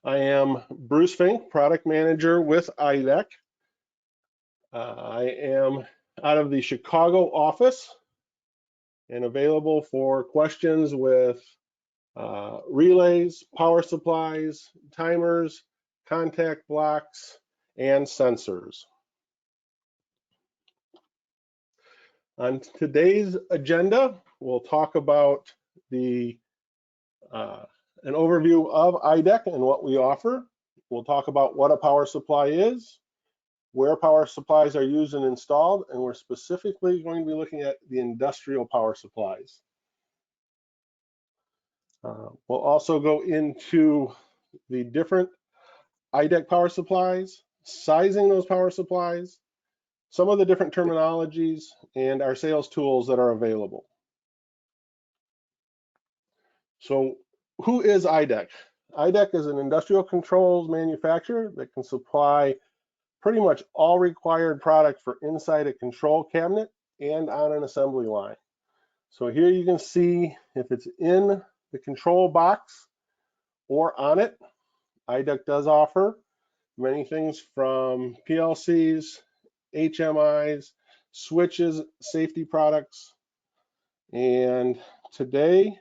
I am Bruce Fink, Product Manager with IDEC. I am out of the Chicago office and available for questions with relays, power supplies, timers, contact blocks, and sensors. On today's agenda, we'll talk about an overview of IDEC and what we offer. We'll talk about what a power supply is, where power supplies are used and installed, and we're specifically going to be looking at the industrial power supplies. We'll also go into the different IDEC power supplies, sizing those power supplies, some of the different terminologies, and our sales tools that are available. So who is IDEC? IDEC is an industrial controls manufacturer that can supply pretty much all required product for inside a control cabinet and on an assembly line. So here you can see if it's in the control box or on it, IDEC does offer many things from PLCs, HMIs, switches, safety products, and today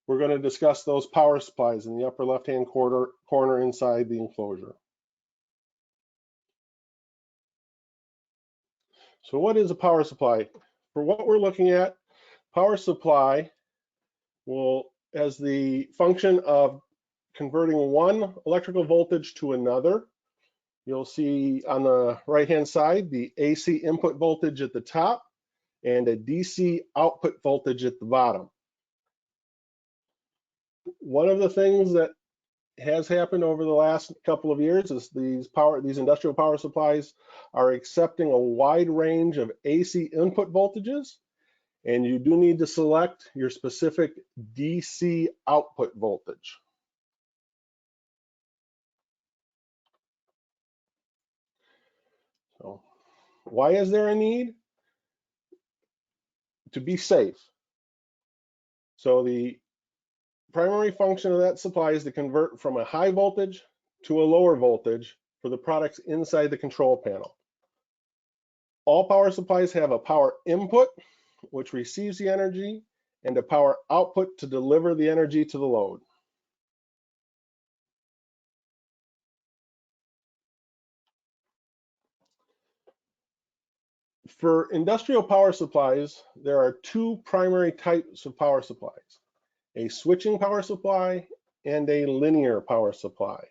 we're going to discuss those power supplies in the upper left-hand corner inside the enclosure. So what is a power supply? For what we're looking at, power supply has the function of converting one electrical voltage to another. You'll see on the right-hand side the AC input voltage at the top and a DC output voltage at the bottom. One of the things that has happened over the last couple of years is these industrial power supplies are accepting a wide range of AC input voltages, and you do need to select your specific DC output voltage. So why is there a need? To be safe. So the primary function of that supply is to convert from a high voltage to a lower voltage for the products inside the control panel. All power supplies have a power input, which receives the energy, and a power output to deliver the energy to the load. For industrial power supplies, there are two primary types of power supplies: a switching power supply and a linear power supply.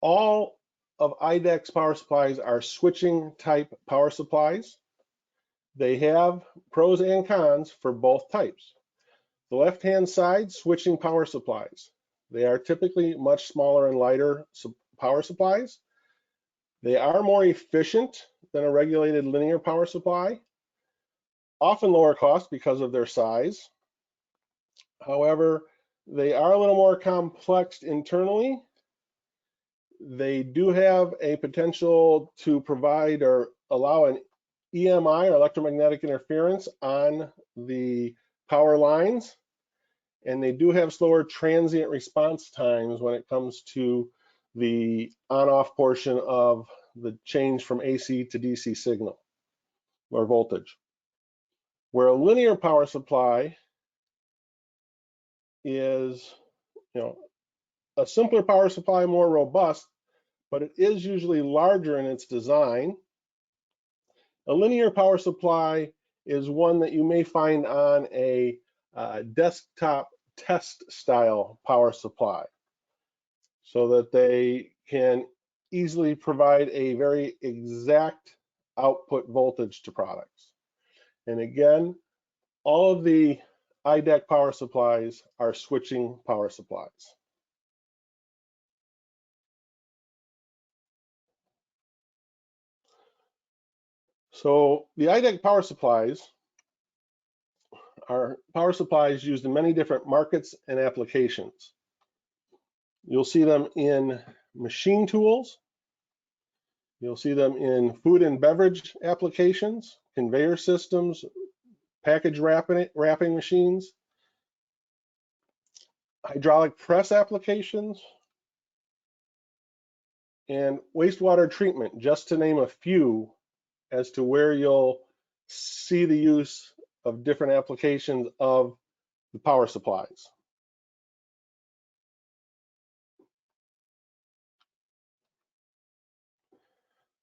All of IDEC's power supplies are switching type power supplies. They have pros and cons for both types. The left-hand side, switching power supplies. They are typically much smaller and lighter power supplies. They are more efficient than a regulated linear power supply, often lower cost because of their size. However, they are a little more complex internally. They do have a potential to provide or allow an EMI, or electromagnetic interference, on the power lines, and they do have slower transient response times when it comes to the on-off portion of the change from AC to DC signal or voltage. Where a linear power supply is, a simpler power supply, more robust, but it is usually larger in its design. A linear power supply is one that you may find on a desktop test style power supply, so that they can easily provide a very exact output voltage to products. And again, all of the IDEC power supplies are switching power supplies. So the IDEC power supplies are power supplies used in many different markets and applications. You'll see them in machine tools. You'll see them in food and beverage applications, conveyor systems, package wrapping machines, hydraulic press applications, and wastewater treatment, just to name a few as to where you'll see the use of different applications of the power supplies.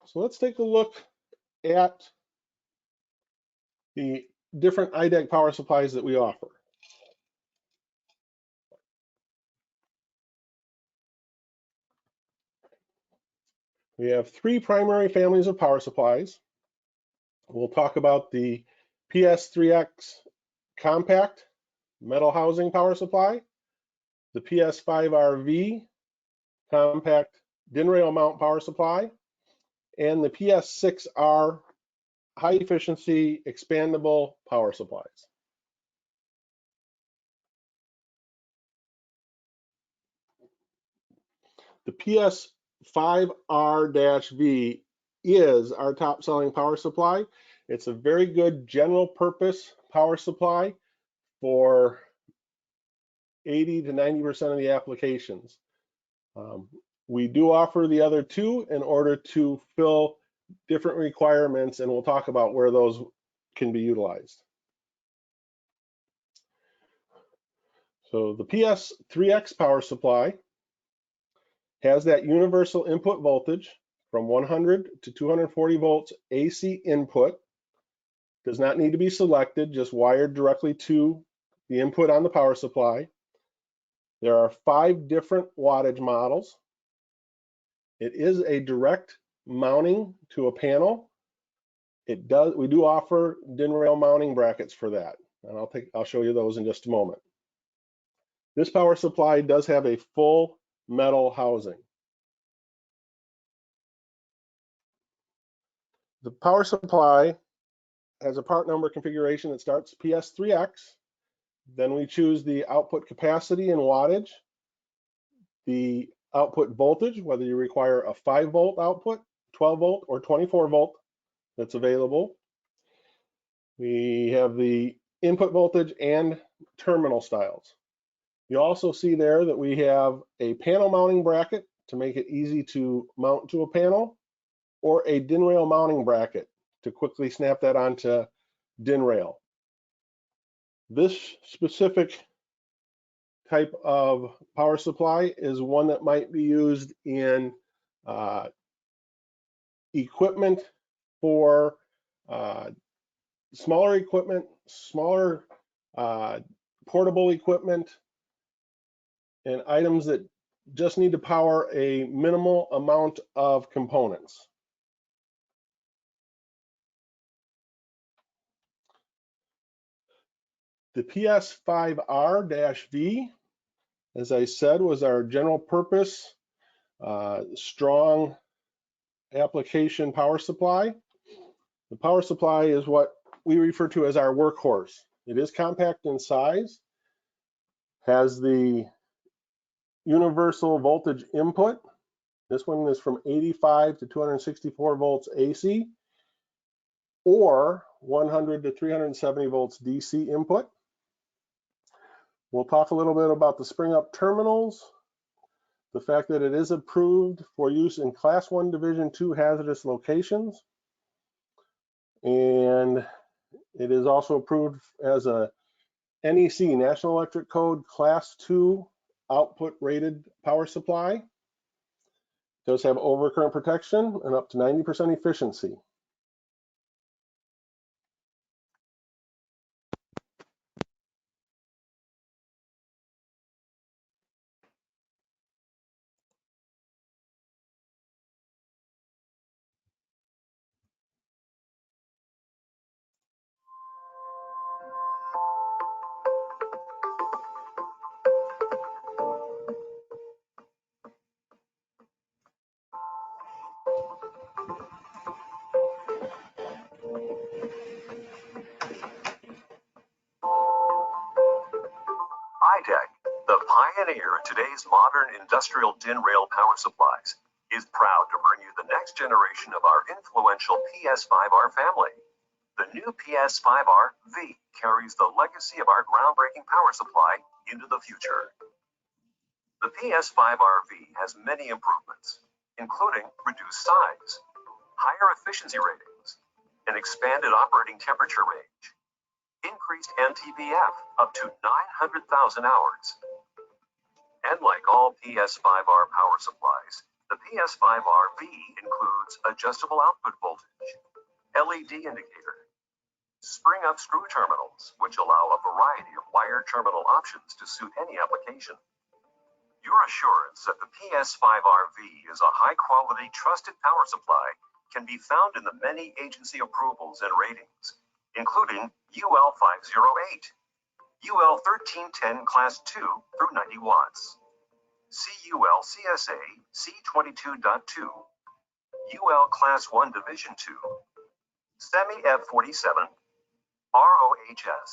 So let's take a look at the different IDEC power supplies that we offer. We have three primary families of power supplies. We'll talk about the PS3X compact metal housing power supply, the PS5RV compact DIN rail mount power supply, and the PS6R high efficiency expandable power supplies. The PS5R-V is our top selling power supply. It's a very good general purpose power supply for 80 to 90% of the applications. We do offer the other two in order to fill different requirements, and we'll talk about where those can be utilized. So the PS3X power supply has that universal input voltage from 100 to 240 volts AC input. Does not need to be selected, just wired directly to the input on the power supply. There are 5 different wattage models. It is a direct mounting to a panel. We do offer DIN rail mounting brackets for that, and I'll show you those in just a moment. This power supply does have a full metal housing. The power supply has a part number configuration that starts PS3X. Then we choose the output capacity and wattage, the output voltage, whether you require a 5-volt output, 12-volt, or 24-volt that's available. We have the input voltage and terminal styles. You also see there that we have a panel mounting bracket to make it easy to mount to a panel, or a DIN rail mounting bracket to quickly snap that onto DIN rail. This specific type of power supply is one that might be used in equipment for smaller equipment, smaller portable equipment, and items that just need to power a minimal amount of components. The PS5R-V, as I said, was our general purpose, strong application power supply. The power supply is what we refer to as our workhorse. It is compact in size, has the universal voltage input. This one is from 85 to 264 volts AC, or 100 to 370 volts DC input. We'll talk a little bit about the spring up terminals, the fact that it is approved for use in Class 1 Division 2 hazardous locations, and it is also approved as a NEC, National Electric Code Class 2 output rated power supply. It does have overcurrent protection and up to 90% efficiency. IDEC, the pioneer of today's modern industrial DIN rail power supplies, is proud to bring you the next generation of our influential PS5R family. The new PS5R-V carries the legacy of our groundbreaking power supply into the future. The PS5R-V has many improvements, including reduced size, higher efficiency ratings, an expanded operating temperature range, increased NTVF up to 900,000 hours. And like all PS5R power supplies, the PS5RV includes adjustable output voltage, LED indicator, spring-up screw terminals, which allow a variety of wired terminal options to suit any application. Your assurance that the PS5RV is a high-quality, trusted power supply can be found in the many agency approvals and ratings, including UL 508, UL 1310 Class 2 through 90 watts, CUL CSA C22.2, UL Class 1 Division 2, Semi F47, ROHS.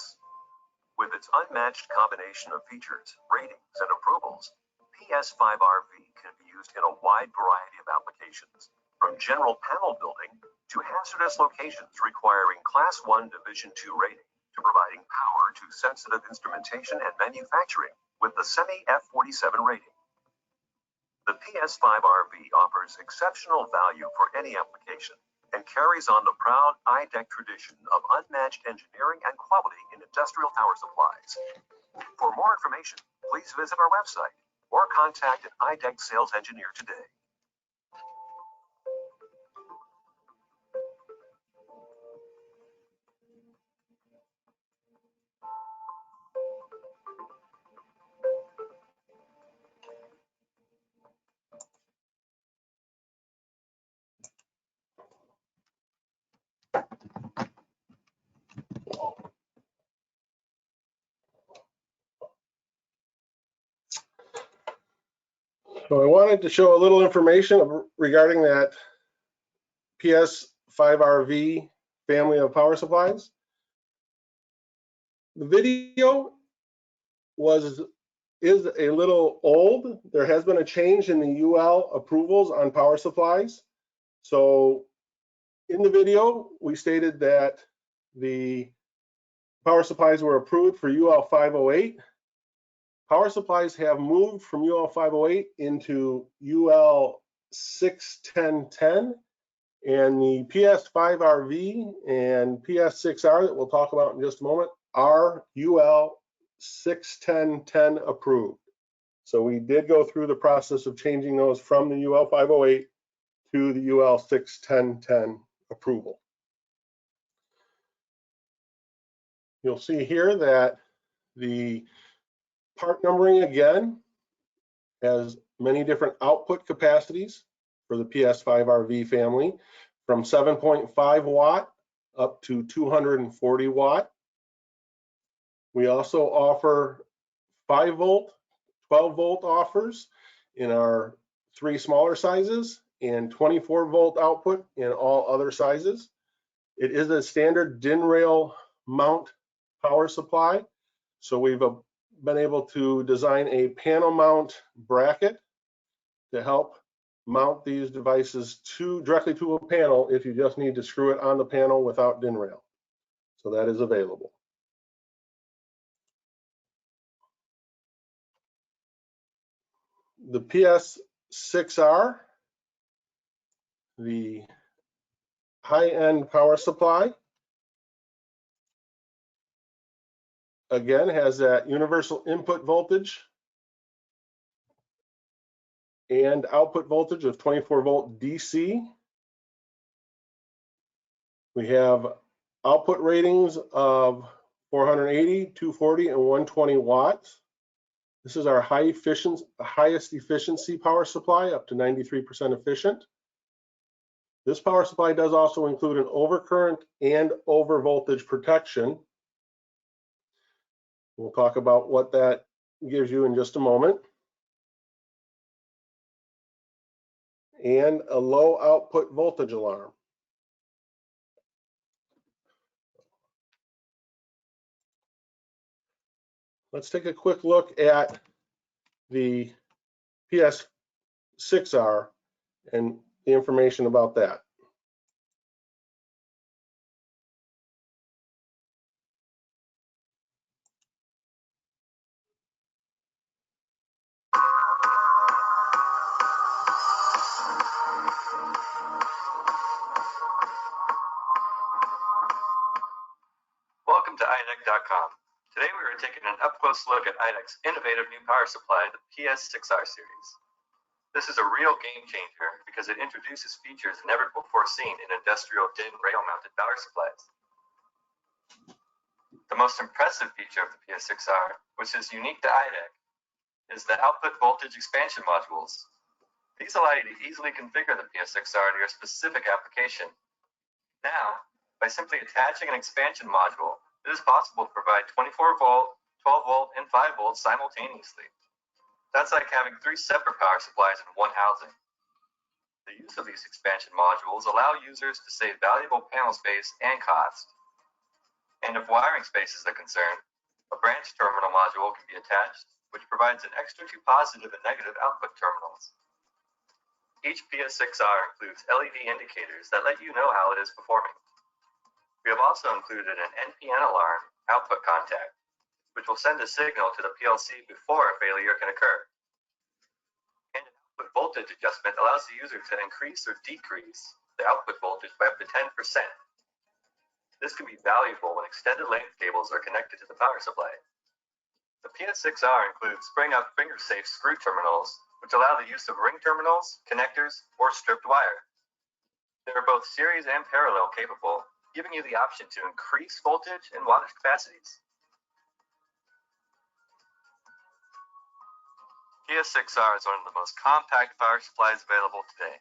With its unmatched combination of features, ratings, and approvals, PS5RV can be used in a wide variety of applications, from general panel building to hazardous locations requiring Class 1 Division 2 rating, to providing power to sensitive instrumentation and manufacturing with the Semi F47 rating. The PS5RV offers exceptional value for any application and carries on the proud IDEC tradition of unmatched engineering and quality in industrial power supplies. For more information, please visit our website or contact an IDEC sales engineer today. So I wanted to show a little information regarding that PS5RV family of power supplies. The video is a little old. There has been a change in the UL approvals on power supplies. So in the video, we stated that the power supplies were approved for UL 508. Power supplies have moved from UL 508 into UL 61010, and the PS5RV and PS6R that we'll talk about in just a moment are UL 61010 approved. So we did go through the process of changing those from the UL 508 to the UL 61010 approval. You'll see here that the part numbering again has many different output capacities for the PS5RV family, from 7.5 watt up to 240 watt. We also offer 5 volt, 12 volt offers in our 3 smaller sizes and 24 volt output in all other sizes. It is a standard DIN rail mount power supply, so we've been able to design a panel mount bracket to help mount these devices directly to a panel if you just need to screw it on the panel without DIN rail. So that is available. The PS6R, the high-end power supply, again has that universal input voltage and output voltage of 24 volt DC. We have output ratings of 480, 240, and 120 watts. This is our highest efficiency power supply, up to 93% efficient. This power supply does also include an overcurrent and overvoltage protection. We'll talk about what that gives you in just a moment. And a low output voltage alarm. Let's take a quick look at the PS6R and the information about that. IDEC.com. Today we are taking an up-close look at IDEC's innovative new power supply, the PS6R series. This is a real game changer because it introduces features never before seen in industrial DIN rail-mounted power supplies. The most impressive feature of the PS6R, which is unique to IDEC, is the output voltage expansion modules. These allow you to easily configure the PS6R to your specific application. Now, by simply attaching an expansion module, it is possible to provide 24 volt, 12 volt, and 5 volts simultaneously. That's like having 3 separate power supplies in one housing. The use of these expansion modules allow users to save valuable panel space and cost. And if wiring space is a concern, a branch terminal module can be attached, which provides an extra 2 positive and negative output terminals. Each PS6R includes LED indicators that let you know how it is performing. We have also included an NPN alarm output contact, which will send a signal to the PLC before a failure can occur. And an output voltage adjustment allows the user to increase or decrease the output voltage by up to 10%. This can be valuable when extended length cables are connected to the power supply. The PS6R includes spring-up finger-safe screw terminals, which allow the use of ring terminals, connectors, or stripped wire. They are both series and parallel capable, giving you the option to increase voltage and wattage capacities. PS6R is one of the most compact power supplies available today.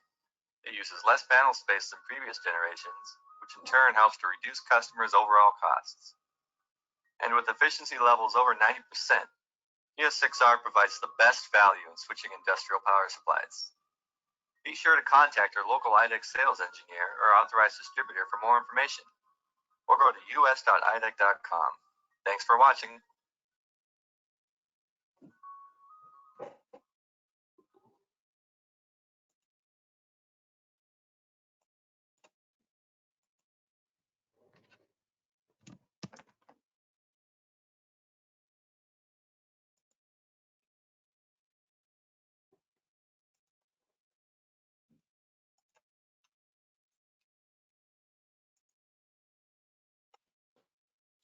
It uses less panel space than previous generations, which in turn helps to reduce customers' overall costs. And with efficiency levels over 90%, PS6R provides the best value in switching industrial power supplies. Be sure to contact your local IDEC sales engineer or authorized distributor for more information, or go to us.idec.com. Thanks for watching.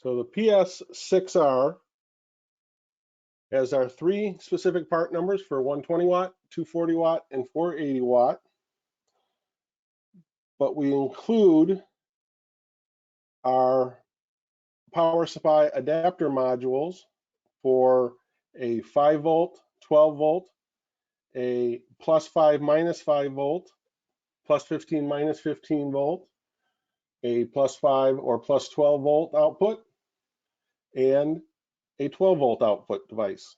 So the PS6R has our 3 specific part numbers for 120 watt, 240 watt, and 480 watt. But we include our power supply adapter modules for a 5 volt, 12 volt, a +5, -5 volt, +15, -15 volt, a +5 or +12 volt output, and a 12 volt output device.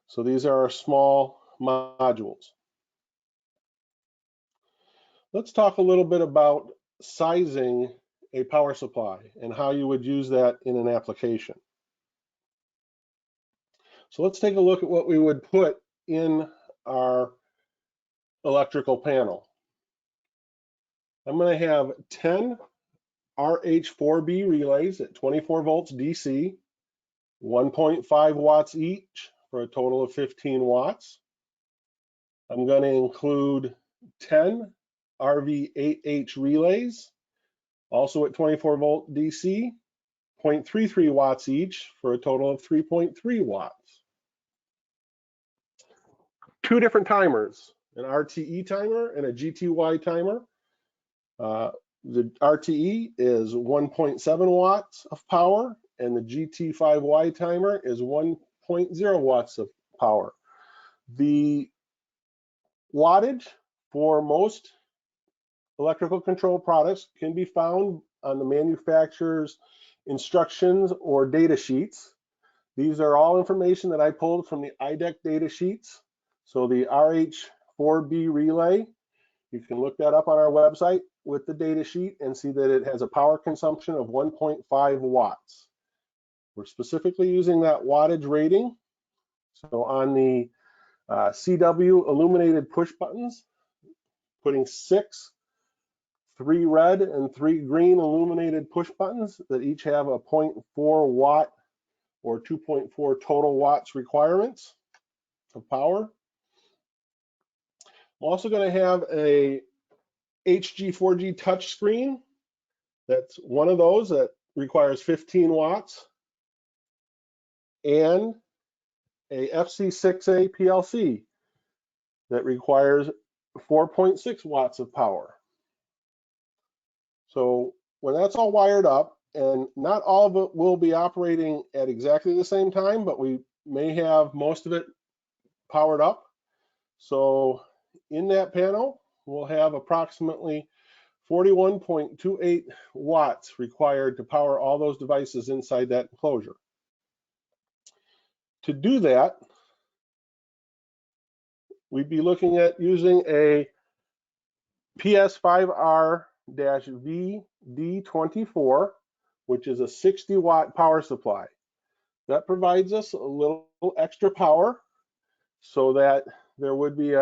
So these are our small modules. Let's talk a little bit about sizing a power supply and how you would use that in an application. So let's take a look at what we would put in our electrical panel. I'm going to have 10 RH4B relays at 24 volts DC, 1.5 watts each for a total of 15 watts. I'm going to include 10 RV8H relays, also at 24 volt DC, 0.33 watts each for a total of 3.3 watts. 2 different timers, an RTE timer and a GTY timer. The RTE is 1.7 watts of power, and the GT5Y timer is 1.0 watts of power. The wattage for most electrical control products can be found on the manufacturer's instructions or data sheets. These are all information that I pulled from the IDEC data sheets. So the RH4B relay, you can look that up on our website with the data sheet and see that it has a power consumption of 1.5 watts. We're specifically using that wattage rating. So on the CW illuminated push buttons, putting 6 3 red and 3 green illuminated push buttons that each have a 0.4 watt or 2.4 total watts requirements of power. I'm also going to have a HG4G touch screen. That's one of those that requires 15 watts. and a FC6A PLC that requires 4.6 watts of power. So when that's all wired up, and not all of it will be operating at exactly the same time, but we may have most of it powered up. So in that panel, we'll have approximately 41.28 watts required to power all those devices inside that enclosure. To do that, we'd be looking at using a PS5R-VD24, which is a 60 watt power supply. That provides us a little extra power so that there would be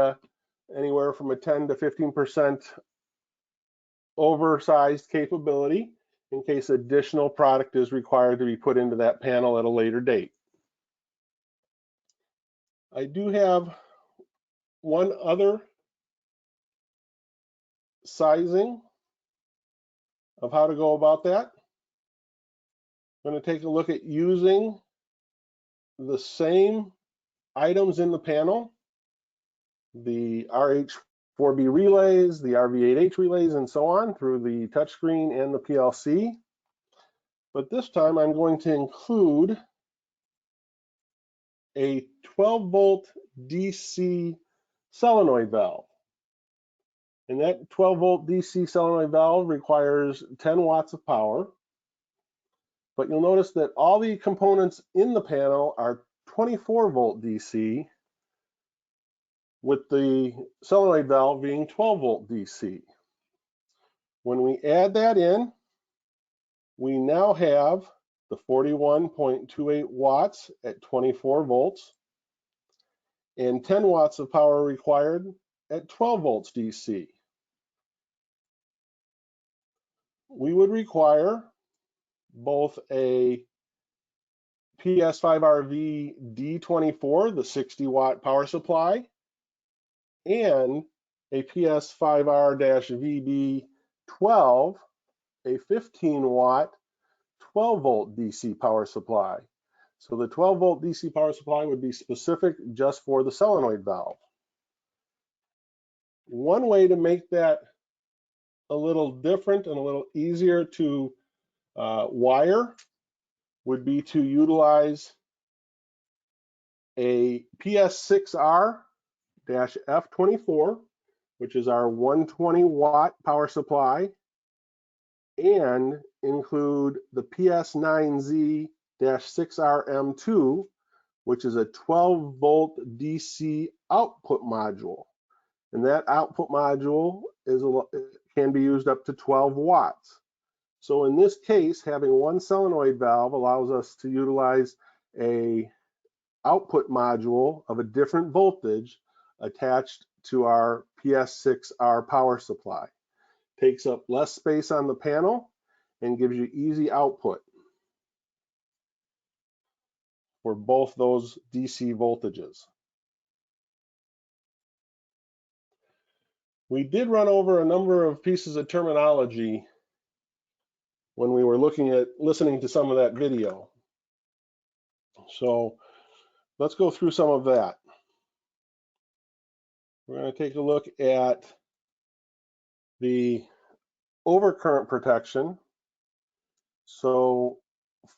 anywhere from a 10 to 15% oversized capability in case additional product is required to be put into that panel at a later date. I do have one other sizing of how to go about that. I'm going to take a look at using the same items in the panel, the RH4B relays, the RV8H relays, and so on through the touchscreen and the PLC. But this time I'm going to include a 12-volt DC solenoid valve. And that 12-volt DC solenoid valve requires 10 watts of power. But you'll notice that all the components in the panel are 24-volt DC, with the solenoid valve being 12-volt DC. When we add that in, we now have the 41.28 watts at 24 volts and 10 watts of power required at 12 volts DC. We would require both a PS5RV D24, the 60 watt power supply, and a PS5R-VB12, a 15 watt 12 volt DC power supply. So the 12 volt DC power supply would be specific just for the solenoid valve. One way to make that a little different and a little easier to wire would be to utilize a PS6R-F24, which is our 120 watt power supply, and include the PS9Z-6RM2, which is a 12 volt DC output module. And that output module can be used up to 12 watts. So in this case, having one solenoid valve allows us to utilize a output module of a different voltage attached to our PS6R power supply. Takes up less space on the panel and gives you easy output for both those DC voltages. We did run over a number of pieces of terminology when we were listening to some of that video. So let's go through some of that. We're going to take a look at the overcurrent protection. So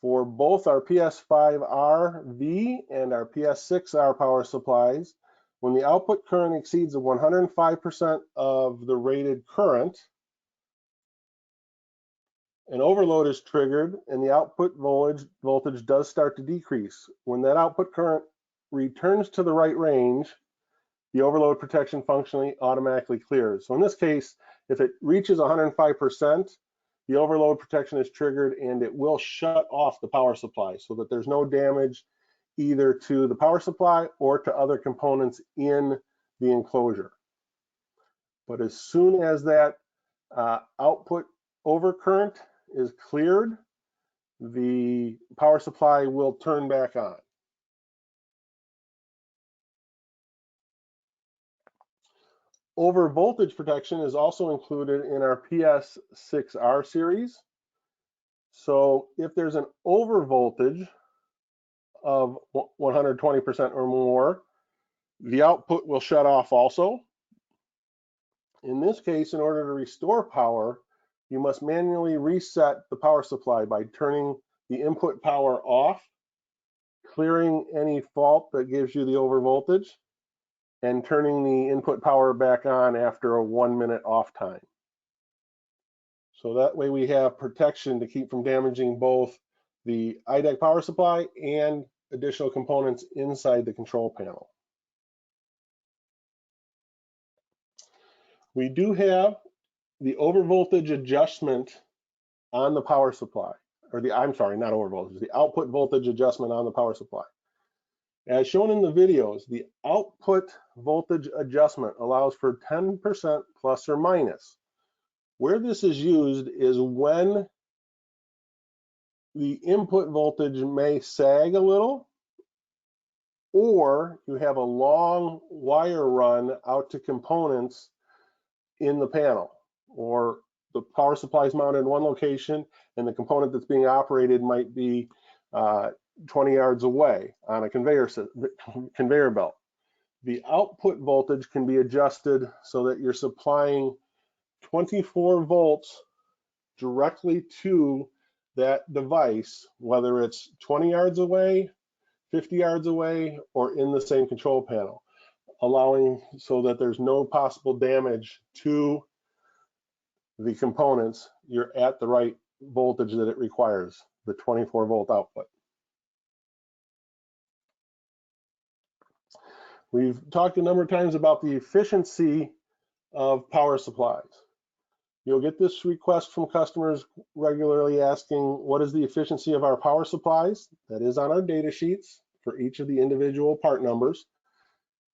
for both our PS5RV and our PS6R power supplies, when the output current exceeds 105% of the rated current, an overload is triggered and the output voltage does start to decrease. When that output current returns to the right range, the overload protection functionally automatically clears. So in this case, if it reaches 105%, the overload protection is triggered and it will shut off the power supply so that there's no damage either to the power supply or to other components in the enclosure. But as soon as that output overcurrent is cleared, the power supply will turn back on. Over voltage protection is also included in our PS6R series. So if there's an over voltage of 120% or more, the output will shut off also. In this case, in order to restore power, you must manually reset the power supply by turning the input power off, clearing any fault that gives you the overvoltage, and turning the input power back on after a 1 minute off time. So that way we have protection to keep from damaging both the IDEC power supply and additional components inside the control panel. We do have the overvoltage adjustment on the power supply, or I'm sorry, not overvoltage, the output voltage adjustment on the power supply. As shown in the videos, the output voltage adjustment allows for 10% plus or minus. Where this is used is when the input voltage may sag a little, or you have a long wire run out to components in the panel, or the power supply is mounted in one location and the component that's being operated might be 20 yards away on a conveyor belt. The output voltage can be adjusted so that you're supplying 24 volts directly to that device, whether it's 20 yards away, 50 yards away, or in the same control panel, allowing so that there's no possible damage to the components. You're at the right voltage that it requires, the 24 volt output. We've talked a number of times about the efficiency of power supplies. You'll get this request from customers regularly asking, what is the efficiency of our power supplies? That is on our data sheets for each of the individual part numbers.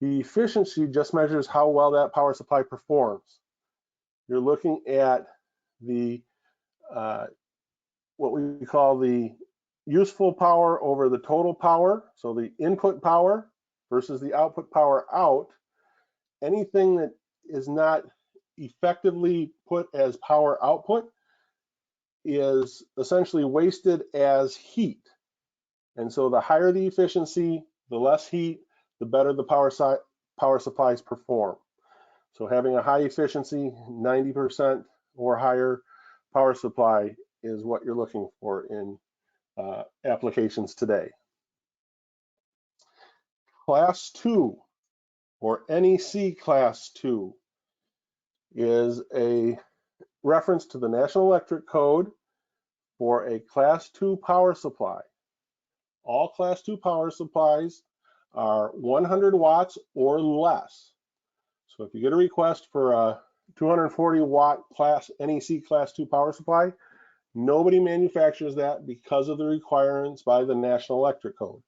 The efficiency just measures how well that power supply performs. You're looking at the what we call the useful power over the total power, so the input power versus the output power out. Anything that is not effectively put as power output is essentially wasted as heat. And so the higher the efficiency, the less heat, the better the power supplies perform. So having a high efficiency, 90% or higher power supply is what you're looking for in applications today. Class 2 or NEC Class 2 is a reference to the National Electric Code for a Class 2 power supply. All Class 2 power supplies are 100 watts or less. So if you get a request for a 240 watt NEC Class 2 power supply, nobody manufactures that because of the requirements by the National Electric Code.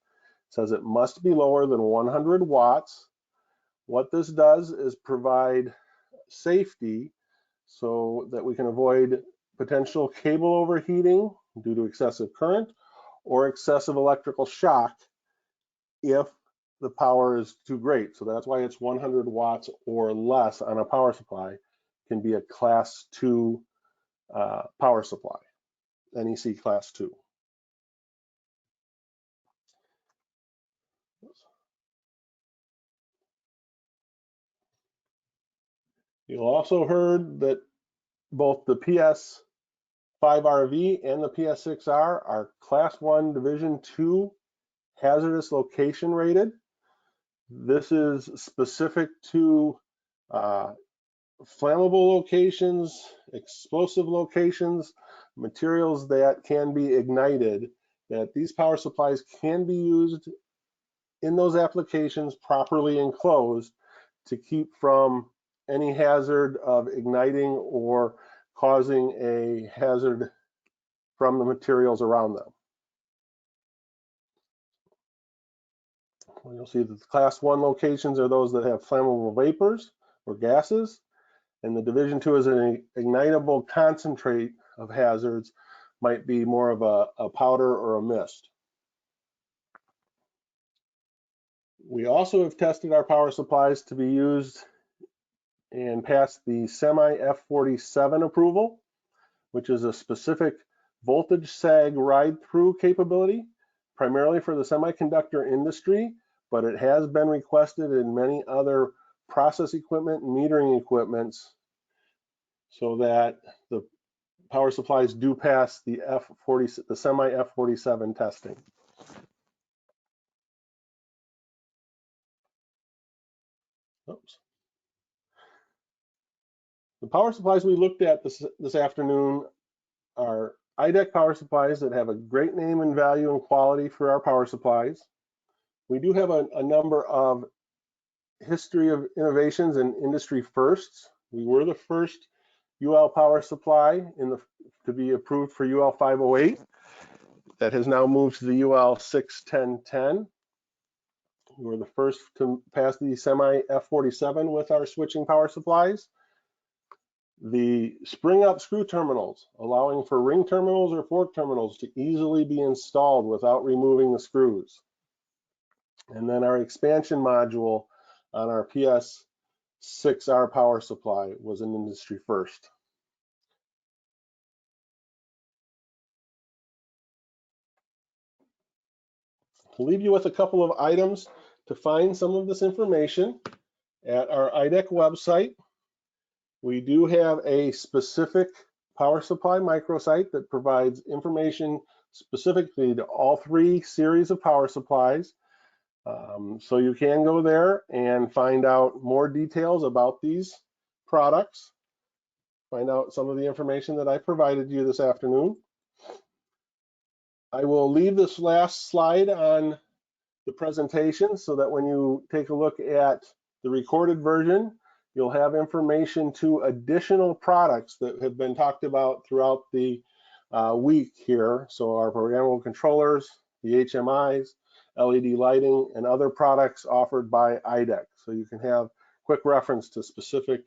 It says it must be lower than 100 watts. What this does is provide safety so that we can avoid potential cable overheating due to excessive current or excessive electrical shock if the power is too great. So that's why it's 100 watts or less on a power supply can be a Class 2 power supply, NEC Class 2. You also heard that both the PS5RV and the PS6R are Class 1 Division 2 hazardous location rated. This is specific to flammable locations, explosive locations, materials that can be ignited, that these power supplies can be used in those applications properly enclosed to keep from any hazard of igniting or causing a hazard from the materials around them. You'll see that the Class 1 locations are those that have flammable vapors or gases, and the Division 2 is an ignitable concentrate of hazards, might be more of a powder or a mist. We also have tested our power supplies to be used and passed the semi F47 approval, which is a specific voltage sag ride-through capability primarily for the semiconductor industry, but it has been requested in many other process equipment and metering equipments so that the power supplies do pass the semi F47 testing. Oops. The power supplies we looked at this afternoon are IDEC power supplies that have a great name and value and quality for our power supplies. We do have a number of history of innovations and industry firsts. We were the first UL power supply to be approved for UL 508. That has now moved to the UL 61010. We were the first to pass the semi F47 with our switching power supplies. The spring up screw terminals, allowing for ring terminals or fork terminals to easily be installed without removing the screws. And then our expansion module on our PS6R power supply was an industry first. To leave you with a couple of items to find some of this information at our IDEC website. We do have a specific power supply microsite that provides information specifically to all three series of power supplies. So you can go there and find out more details about these products, find out some of the information that I provided you this afternoon. I will leave this last slide on the presentation so that when you take a look at the recorded version, you'll have information to additional products that have been talked about throughout the week here. So our programmable controllers, the HMIs, LED lighting, and other products offered by IDEC. So you can have quick reference to specific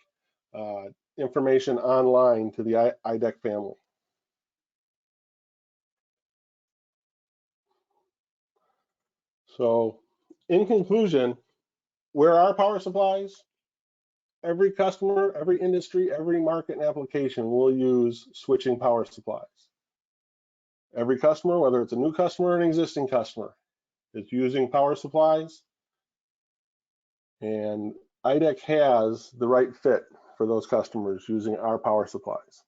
information online to the IDEC family. So in conclusion, where are power supplies? Every customer, every industry, every market and application will use switching power supplies. Every customer, whether it's a new customer or an existing customer, is using power supplies, and IDEC has the right fit for those customers using our power supplies.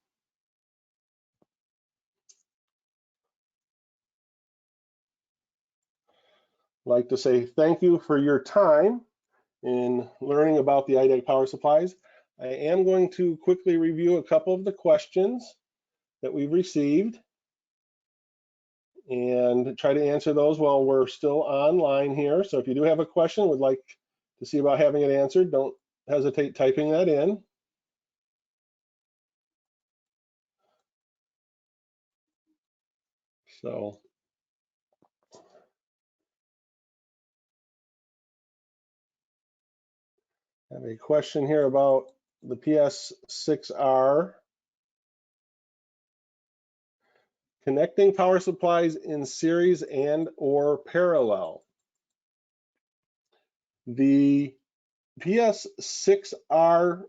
I'd like to say thank you for your time in learning about the IDEC power supplies. I am going to quickly review a couple of the questions that we've received and try to answer those while we're still online here. So if you do have a question, would like to see about having it answered, don't hesitate typing that in. So I have a question here about the PS6R. Connecting power supplies in series and or parallel. The PS6R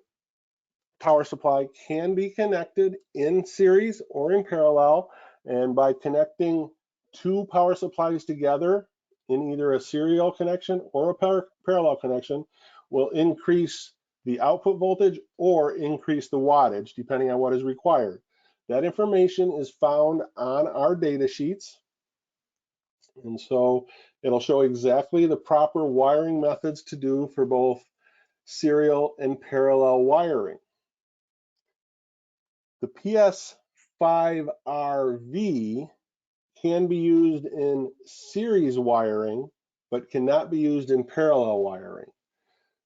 power supply can be connected in series or in parallel, and by connecting two power supplies together in either a serial connection or a parallel connection will increase the output voltage or increase the wattage depending on what is required. That information is found on our data sheets, and so it'll show exactly the proper wiring methods to do for both serial and parallel wiring. The PS5RV can be used in series wiring, but cannot be used in parallel wiring.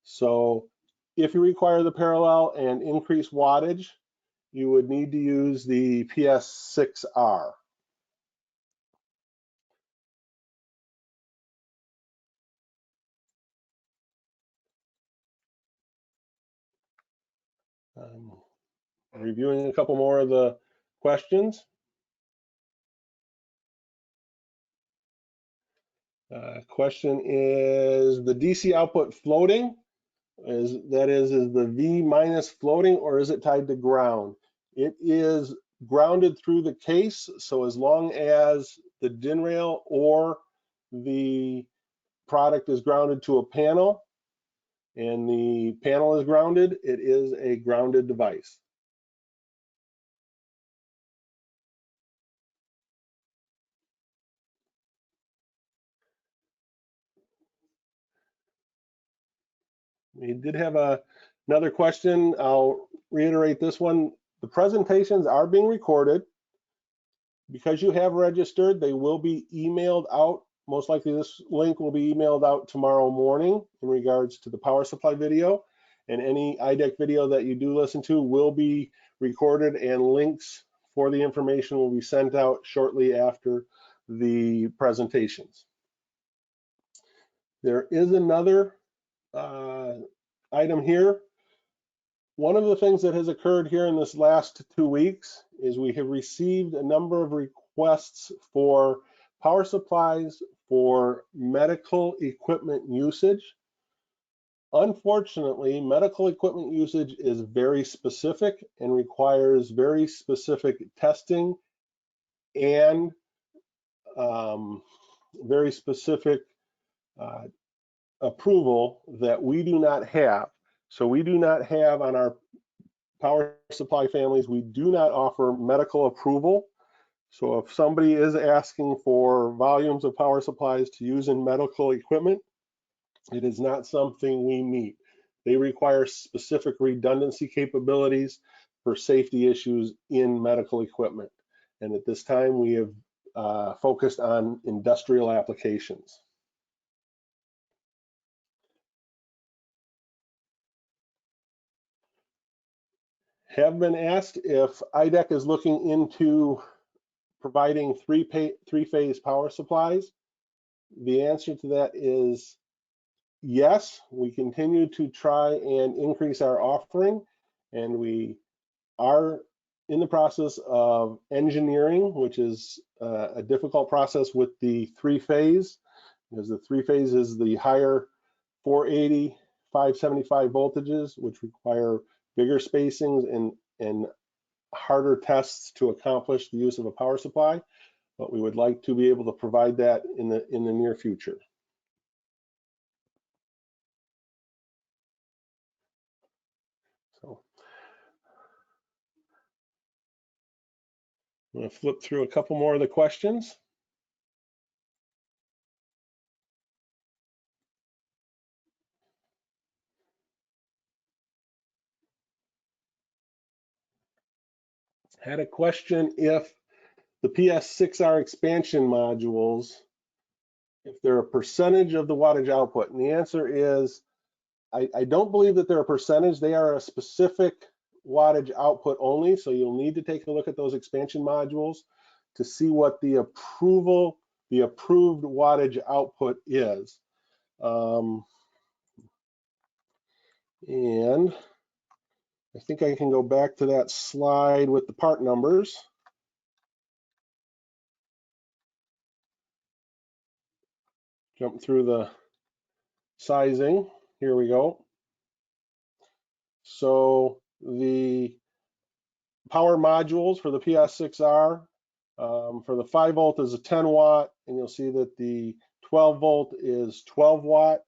So if you require the parallel and increase wattage, you would need to use the PS6R. Reviewing a couple more of the questions. Question is the DC output floating? Is the V minus floating, or is it tied to ground? It is grounded through the case, so as long as the DIN rail or the product is grounded to a panel and the panel is grounded, it is a grounded device. We did have another question. I'll reiterate this one. The presentations are being recorded. Because you have registered, they will be emailed out. Most likely this link will be emailed out tomorrow morning in regards to the power supply video. And any IDEC video that you do listen to will be recorded, and links for the information will be sent out shortly after the presentations. There is another item here. One of the things that has occurred here in this last 2 weeks is we have received a number of requests for power supplies for medical equipment usage. Unfortunately, medical equipment usage is very specific and requires very specific testing and very specific approval that we do not have. So we do not have on our power supply families, we do not offer medical approval. So if somebody is asking for volumes of power supplies to use in medical equipment, it is not something we meet. They require specific redundancy capabilities for safety issues in medical equipment. And at this time, we have focused on industrial applications. Have been asked if IDEC is looking into providing three-phase power supplies. The answer to that is yes. We continue to try and increase our offering, and we are in the process of engineering, which is a difficult process with the three-phase, because the three-phase is the higher 480, 575 voltages, which require bigger spacings and harder tests to accomplish the use of a power supply, but we would like to be able to provide that in the near future. So I'm going to flip through a couple more of the questions. Had a question if the PS6R expansion modules, if they're a percentage of the wattage output, and the answer is I don't believe that they're a percentage. They are a specific wattage output only, so you'll need to take a look at those expansion modules to see what the approved wattage output is. And I think I can go back to that slide with the part numbers. Jump through the sizing. Here we go. So the power modules for the PS6R, for the 5 volt is a 10 watt, and you'll see that the 12 volt is 12 watt.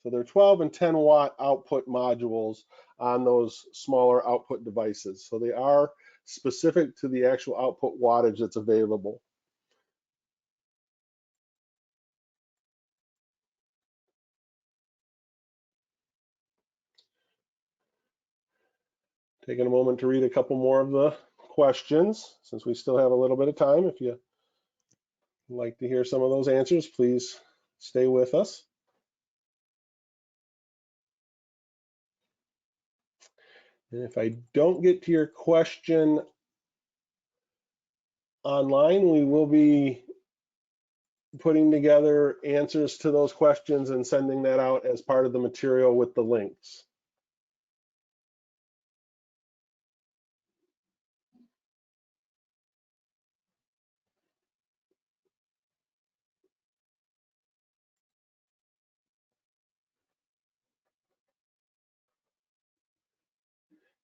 So they're 12 and 10 watt output modules on those smaller output devices. So they are specific to the actual output wattage that's available. Taking a moment to read a couple more of the questions, since we still have a little bit of time. If you like to hear some of those answers, please stay with us. And if I don't get to your question online, we will be putting together answers to those questions and sending that out as part of the material with the links.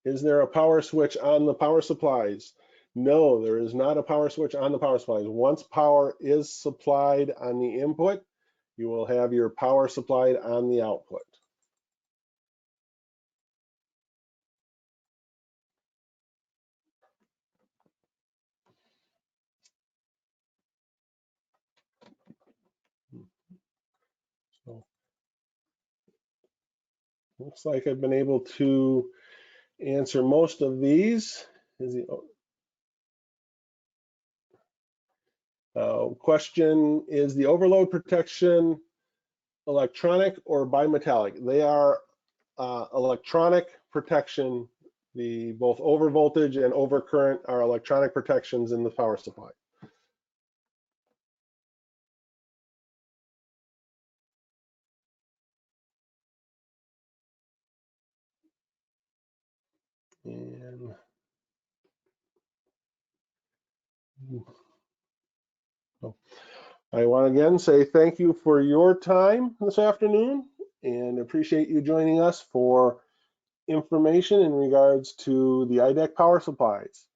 Is there a power switch on the power supplies? No, there is not a power switch on the power supplies. Once power is supplied on the input, you will have your power supplied on the output. So, looks like I've been able to answer most of these. Question, is the overload protection electronic or bimetallic? They are electronic protection. The both over voltage and over current are electronic protections in the power supply. And I want to again say thank you for your time this afternoon and appreciate you joining us for information in regards to the IDEC power supplies.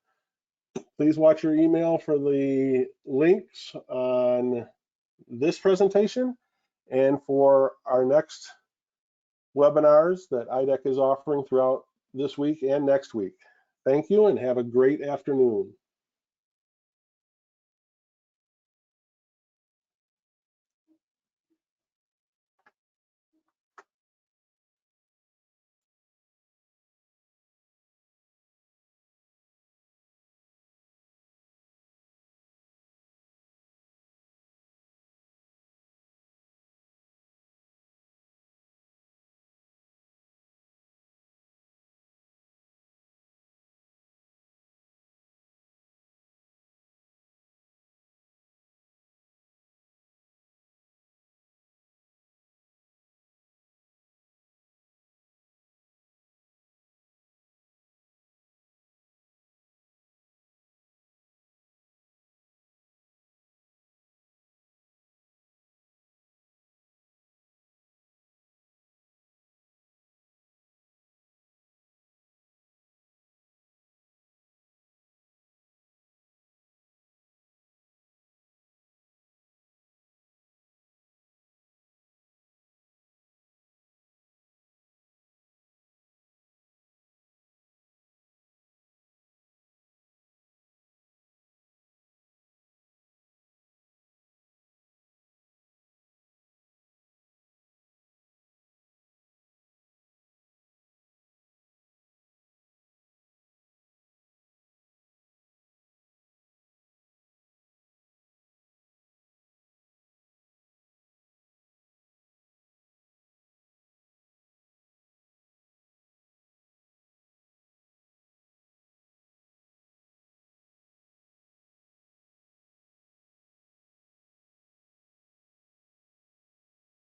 Please watch your email for the links on this presentation and for our next webinars that IDEC is offering throughout this week and next week. Thank you and have a great afternoon.